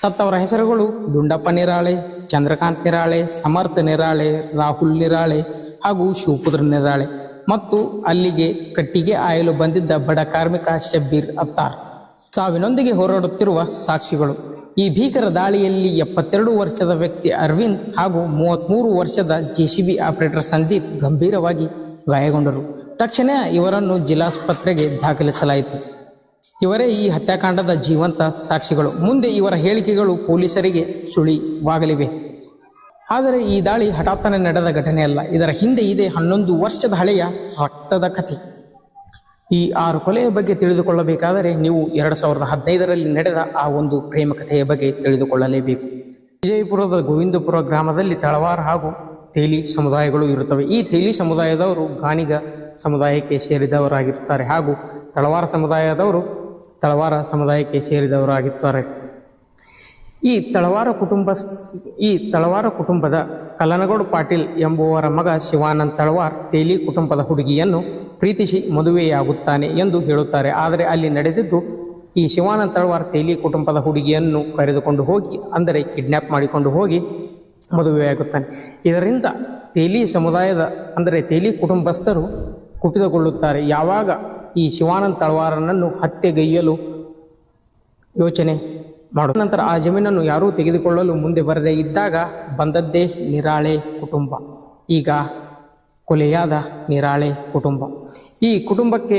ಸತ್ತವರ ಹೆಸರುಗಳು ದುಂಡಪ್ಪ ನಿರಾಳೆ, ಚಂದ್ರಕಾಂತ್ ನಿರಾಳೆ, ಸಮರ್ಥ ನಿರಾಳೆ, ರಾಹುಲ್ ನಿರಾಳೆ ಹಾಗೂ ಶಿವಪುತ್ರ ನಿರಾಳೆ ಮತ್ತು ಅಲ್ಲಿಗೆ ಕಟ್ಟಿಗೆ ಆಯಲು ಬಂದಿದ್ದ ಬಡ ಕಾರ್ಮಿಕ ಶಬ್ಬೀರ್ ಅತ್ತಾರ್. ಸಾವಿನೊಂದಿಗೆ ಹೋರಾಡುತ್ತಿರುವ ಸಾಕ್ಷಿಗಳು. ಈ ಭೀಕರ ದಾಳಿಯಲ್ಲಿ 72 ವರ್ಷದ ವ್ಯಕ್ತಿ ಅರವಿಂದ್ ಹಾಗೂ 33 ವರ್ಷದ ಜೆಸಿಬಿ ಆಪರೇಟರ್ ಸಂದೀಪ್ ಗಂಭೀರವಾಗಿ ಗಾಯಗೊಂಡರು. ತಕ್ಷಣ ಇವರನ್ನು ಜಿಲ್ಲಾಸ್ಪತ್ರೆಗೆ ದಾಖಲಿಸಲಾಯಿತು. ಇವರೇ ಈ ಹತ್ಯಾಕಾಂಡದ ಜೀವಂತ ಸಾಕ್ಷಿಗಳು. ಮುಂದೆ ಇವರ ಹೇಳಿಕೆಗಳು ಪೊಲೀಸರಿಗೆ ಸುಳಿವಾಗಲಿವೆ. ಆದರೆ ಈ ದಾಳಿ ಹಠಾತ್ತನೆ ನಡೆದ ಘಟನೆಯಲ್ಲ. ಇದರ ಹಿಂದೆ ಇದೆ 11 ವರ್ಷದ ಹಳೆಯ ರಕ್ತದ ಕಥೆ. ಈ 6 ಕೊಲೆಯ ಬಗ್ಗೆ ತಿಳಿದುಕೊಳ್ಳಬೇಕಾದರೆ ನೀವು 2015ರಲ್ಲಿ ನಡೆದ ಆ ಒಂದು ಪ್ರೇಮ ಕಥೆಯ ಬಗ್ಗೆ ತಿಳಿದುಕೊಳ್ಳಲೇಬೇಕು. ವಿಜಯಪುರದ ಗೋವಿಂದಪುರ ಗ್ರಾಮದಲ್ಲಿ ತಳವಾರ ಹಾಗೂ ತೇಲಿ ಸಮುದಾಯಗಳು ಇರುತ್ತವೆ. ಈ ತೇಲಿ ಸಮುದಾಯದವರು ಗಾಣಿಗ ಸಮುದಾಯಕ್ಕೆ ಸೇರಿದವರಾಗಿರುತ್ತಾರೆ ಹಾಗೂ ತಳವಾರ ಸಮುದಾಯಕ್ಕೆ ಸೇರಿದವರಾಗಿರ್ತಾರೆ. ಈ ತಳವಾರ ಕುಟುಂಬದ ಕಲ್ಲನಗೌಡ ಪಾಟೀಲ್ ಎಂಬುವರ ಮಗ ಶಿವಾನಂದ್ ತಳವಾರ್ ತೇಲಿ ಕುಟುಂಬದ ಹುಡುಗಿಯನ್ನು ಪ್ರೀತಿಸಿ ಮದುವೆಯಾಗುತ್ತಾನೆ ಎಂದು ಹೇಳುತ್ತಾರೆ. ಆದರೆ ಅಲ್ಲಿ ನಡೆದಿದ್ದು ಈ ಶಿವಾನಂದ್ ತಳವಾರ್ ತೇಲಿ ಕುಟುಂಬದ ಹುಡುಗಿಯನ್ನು ಕರೆದುಕೊಂಡು ಹೋಗಿ, ಅಂದರೆ ಕಿಡ್ನ್ಯಾಪ್ ಮಾಡಿಕೊಂಡು ಹೋಗಿ ಮದುವೆಯಾಗುತ್ತಾನೆ. ಇದರಿಂದ ತೇಲಿ ಸಮುದಾಯದ ಅಂದರೆ ತೇಲಿ ಕುಟುಂಬಸ್ಥರು ಕುಪಿತಗೊಳ್ಳುತ್ತಾರೆ. ಯಾವಾಗ ಈ ಶಿವಾನಂದ್ ತಳವಾರನನ್ನು ಹತ್ಯೆಗೈಯಲು ಯೋಚನೆ ಮಾಡುವ ನಂತರ ಆ ಜಮೀನನ್ನು ಯಾರೂ ತೆಗೆದುಕೊಳ್ಳಲು ಮುಂದೆ ಬರದೇ ಇದ್ದಾಗ ಬಂದದ್ದೇ ನಿರಾಳೆ ಕುಟುಂಬ, ಈಗ ಕೊಲೆಯಾದ ನಿರಾಳೆ ಕುಟುಂಬ. ಈ ಕುಟುಂಬಕ್ಕೆ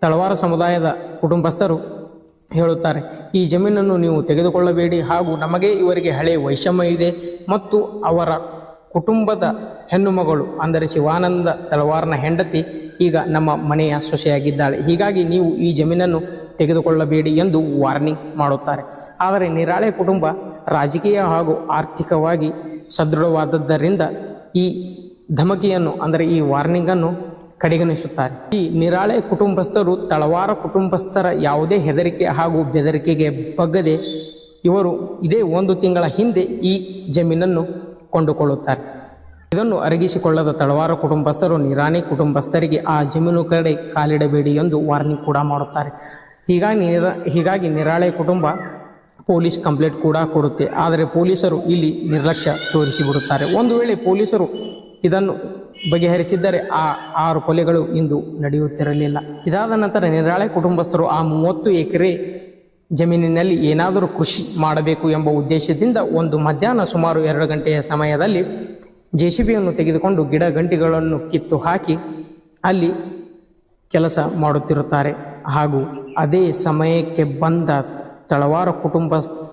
ತಳವಾರ ಸಮುದಾಯದ ಕುಟುಂಬಸ್ಥರು ಹೇಳುತ್ತಾರೆ, ಈ ಜಮೀನನ್ನು ನೀವು ತೆಗೆದುಕೊಳ್ಳಬೇಡಿ ಹಾಗೂ ನಮಗೆ ಇವರಿಗೆ ಹಳೆಯ ವೈಷಮ್ಯ ಇದೆ ಮತ್ತು ಅವರ ಕುಟುಂಬದ ಹೆಣ್ಣು ಮಗಳು ಅಂದರೆ ಶಿವಾನಂದ ತಳವಾರನ ಹೆಂಡತಿ ಈಗ ನಮ್ಮ ಮನೆಯ ಸೊಸೆಯಾಗಿದ್ದಾಳೆ. ಹೀಗಾಗಿ ನೀವು ಈ ಜಮೀನನ್ನು ತೆಗೆದುಕೊಳ್ಳಬೇಡಿ ಎಂದು ವಾರ್ನಿಂಗ್ ಮಾಡುತ್ತಾರೆ. ಆದರೆ ನಿರಾಳೆ ಕುಟುಂಬ ರಾಜಕೀಯ ಹಾಗೂ ಆರ್ಥಿಕವಾಗಿ ಸದೃಢವಾದದ್ದರಿಂದ ಈ ಧಮಕಿಯನ್ನು ಅಂದರೆ ಈ ವಾರ್ನಿಂಗನ್ನು ಕಡೆಗಣಿಸುತ್ತಾರೆ. ಈ ನಿರಾಳೆ ಕುಟುಂಬಸ್ಥರು ತಳವಾರ ಕುಟುಂಬಸ್ಥರ ಯಾವುದೇ ಹೆದರಿಕೆ ಹಾಗೂ ಬೆದರಿಕೆಗೆ ಬಗ್ಗದೆ ಇವರು ಇದೇ 1 ತಿಂಗಳ ಹಿಂದೆ ಈ ಜಮೀನನ್ನು ಕೊಂಡುಕೊಳ್ಳುತ್ತಾರೆ. ಇದನ್ನು ಅರಗಿಸಿಕೊಳ್ಳದ ತಳವಾರ ಕುಟುಂಬಸ್ಥರು ನಿರಾಣಿ ಕುಟುಂಬಸ್ಥರಿಗೆ ಆ ಜಮೀನು ಕಡೆ ಕಾಲಿಡಬೇಡಿ ಎಂದು ವಾರ್ನಿಂಗ್ ಕೂಡ ಮಾಡುತ್ತಾರೆ. ಹೀಗಾಗಿ ನಿರಾಳೆ ಕುಟುಂಬ ಪೊಲೀಸ್ ಕಂಪ್ಲೇಂಟ್ ಕೂಡ ಕೊಡುತ್ತೆ. ಆದರೆ ಪೊಲೀಸರು ಇಲ್ಲಿ ನಿರ್ಲಕ್ಷ್ಯ ತೋರಿಸಿಬಿಡುತ್ತಾರೆ. ಒಂದು ವೇಳೆ ಪೊಲೀಸರು ಇದನ್ನು ಬಗೆಹರಿಸಿದ್ದರೆ ಆ 6 ಕೊಲೆಗಳು ಇಂದು ನಡೆಯುತ್ತಿರಲಿಲ್ಲ. ಇದಾದ ನಂತರ ನಿರಾಳೆ ಕುಟುಂಬಸ್ಥರು ಆ 30 ಎಕರೆ ಜಮೀನಿನಲ್ಲಿ ಏನಾದರೂ ಕೃಷಿ ಮಾಡಬೇಕು ಎಂಬ ಉದ್ದೇಶದಿಂದ ಒಂದು ಮಧ್ಯಾಹ್ನ ಸುಮಾರು 2 ಗಂಟೆಯ ಸಮಯದಲ್ಲಿ ಜೆಸಿಬಿಯನ್ನು ತೆಗೆದುಕೊಂಡು ಗಿಡ ಗಂಟಿಗಳನ್ನು ಕಿತ್ತು ಹಾಕಿ ಅಲ್ಲಿ ಕೆಲಸ ಮಾಡುತ್ತಿರುತ್ತಾರೆ. ಹಾಗೂ ಅದೇ ಸಮಯಕ್ಕೆ ಬಂದ ತಳವಾರ ಕುಟುಂಬ